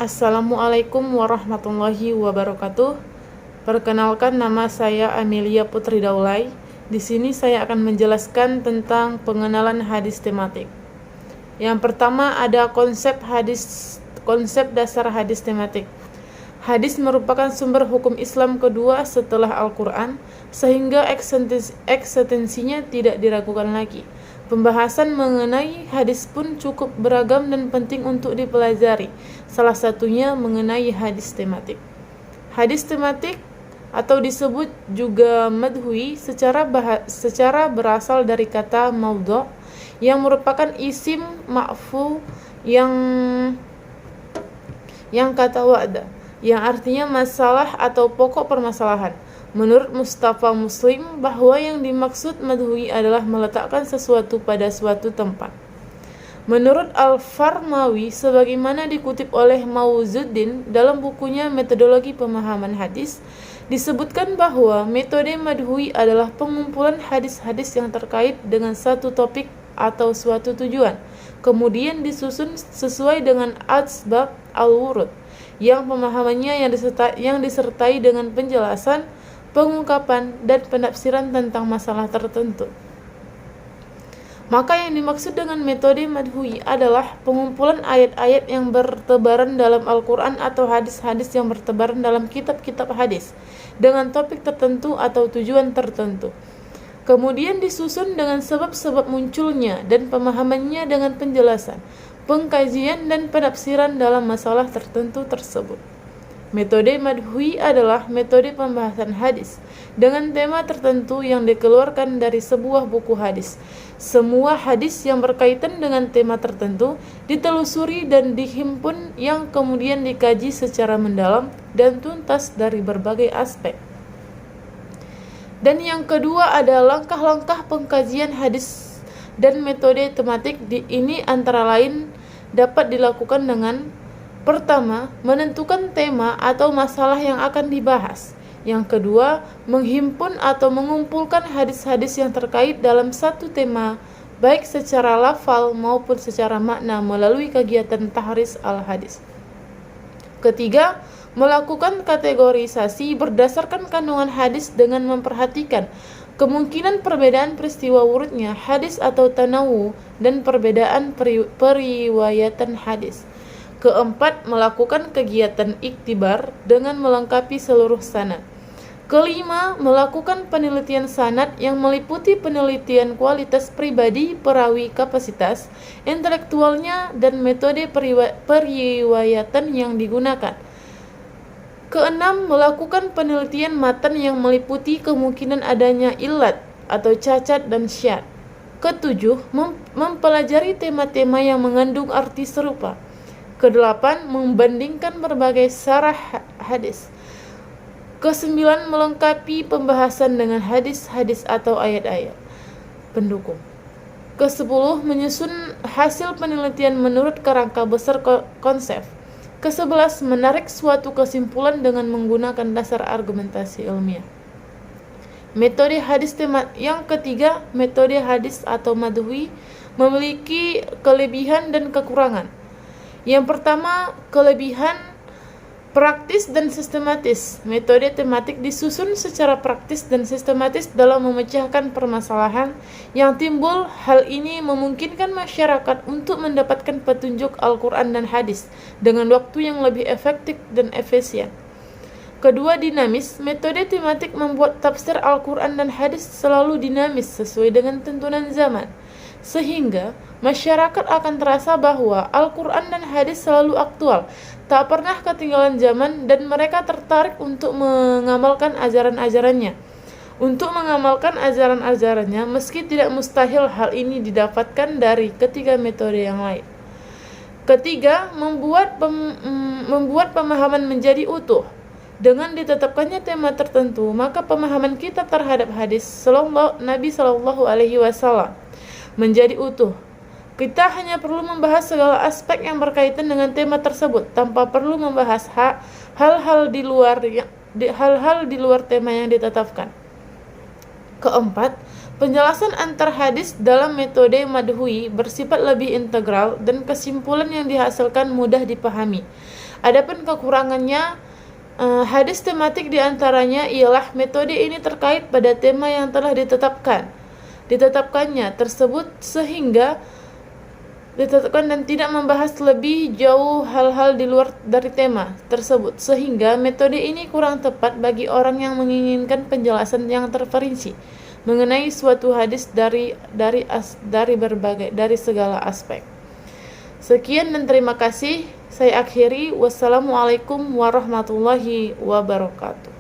Assalamualaikum warahmatullahi wabarakatuh. Perkenalkan, nama saya Amelia Putri Daulay. Di sini saya akan menjelaskan tentang pengenalan hadis tematik. Yang pertama ada konsep dasar hadis tematik. Hadis merupakan sumber hukum Islam kedua setelah Al-Quran, sehingga eksistensinya tidak diragukan lagi. Pembahasan mengenai hadis pun cukup beragam dan penting untuk dipelajari. Salah satunya mengenai hadis tematik. Hadis tematik atau disebut juga madhui secara berasal dari kata maudhu' yang merupakan isim ma'fu yang kata wa'da, yang artinya masalah atau pokok permasalahan. Menurut Mustafa Muslim, bahwa yang dimaksud madhui adalah meletakkan sesuatu pada suatu tempat. Menurut Al-Farmawi, sebagaimana dikutip oleh Mauzuddin dalam bukunya Metodologi Pemahaman Hadis, disebutkan bahwa metode madhui adalah pengumpulan hadis-hadis yang terkait dengan satu topik atau suatu tujuan, kemudian disusun sesuai dengan asbab al-wurud, yang pemahamannya yang disertai dengan penjelasan, pengungkapan, dan penafsiran tentang masalah tertentu. Maka yang dimaksud dengan metode madhui adalah pengumpulan ayat-ayat yang bertebaran dalam Al-Quran atau hadis-hadis yang bertebaran dalam kitab-kitab hadis dengan topik tertentu atau tujuan tertentu. Kemudian disusun dengan sebab-sebab munculnya dan pemahamannya dengan penjelasan, pengkajian, dan penafsiran dalam masalah tertentu tersebut. Metode madhui adalah metode pembahasan hadis dengan tema tertentu yang dikeluarkan dari sebuah buku hadis. Semua hadis yang berkaitan dengan tema tertentu ditelusuri dan dihimpun, yang kemudian dikaji secara mendalam dan tuntas dari berbagai aspek. Dan yang kedua ada langkah-langkah pengkajian hadis dan metode tematik. Ini antara lain dapat dilakukan dengan: pertama, menentukan tema atau masalah yang akan dibahas. Yang kedua, menghimpun atau mengumpulkan hadis-hadis yang terkait dalam satu tema, baik secara lafal maupun secara makna melalui kegiatan tahris al-hadis. Ketiga, melakukan kategorisasi berdasarkan kandungan hadis dengan memperhatikan kemungkinan perbedaan peristiwa wurudnya hadis atau tanawu dan perbedaan periwayatan hadis. Keempat, melakukan kegiatan iktibar dengan melengkapi seluruh sanad. Kelima, melakukan penelitian sanad yang meliputi penelitian kualitas pribadi perawi, kapasitas intelektualnya, dan metode periwayatan yang digunakan. Keenam, melakukan penelitian matan yang meliputi kemungkinan adanya illat atau cacat dan syad. Ketujuh, mempelajari tema-tema yang mengandung arti serupa. Kedelapan, membandingkan berbagai syarah hadis. Kesembilan, melengkapi pembahasan dengan hadis-hadis atau ayat-ayat pendukung. Kesepuluh, menyusun hasil penelitian menurut kerangka besar konsep. Kesebelas, menarik suatu kesimpulan dengan menggunakan dasar argumentasi ilmiah. Metode hadis tematik. Yang ketiga, metode hadis atau madhui memiliki kelebihan dan kekurangan. Yang pertama, kelebihan praktis dan sistematis. Metode tematik disusun secara praktis dan sistematis dalam memecahkan permasalahan yang timbul. Hal ini memungkinkan masyarakat untuk mendapatkan petunjuk Al-Quran dan hadis dengan waktu yang lebih efektif dan efisien. Kedua, dinamis. Metode tematik membuat tafsir Al-Quran dan hadis selalu dinamis sesuai dengan tuntunan zaman, sehingga masyarakat akan terasa bahwa Al-Quran dan hadis selalu aktual, tak pernah ketinggalan zaman, dan mereka tertarik untuk mengamalkan ajaran-ajarannya. Meski tidak mustahil hal ini didapatkan dari ketiga metode yang lain. Ketiga, membuat pemahaman menjadi utuh. Dengan ditetapkannya tema tertentu, maka pemahaman kita terhadap hadis Nabi Shallallahu Alaihi Wasallam menjadi utuh. Kita hanya perlu membahas segala aspek yang berkaitan dengan tema tersebut tanpa perlu membahas hal-hal di luar tema yang ditetapkan. Keempat, Penjelasan antar hadis dalam metode madhui bersifat lebih integral dan kesimpulan yang dihasilkan mudah dipahami. Adapun kekurangannya, hadis tematik diantaranya ialah metode ini terkait pada tema yang telah ditetapkannya tersebut dan tidak membahas lebih jauh hal-hal di luar dari tema tersebut, sehingga metode ini kurang tepat bagi orang yang menginginkan penjelasan yang terperinci mengenai suatu hadis dari segala aspek. Sekian dan terima kasih. Saya akhiri. Wassalamualaikum warahmatullahi wabarakatuh.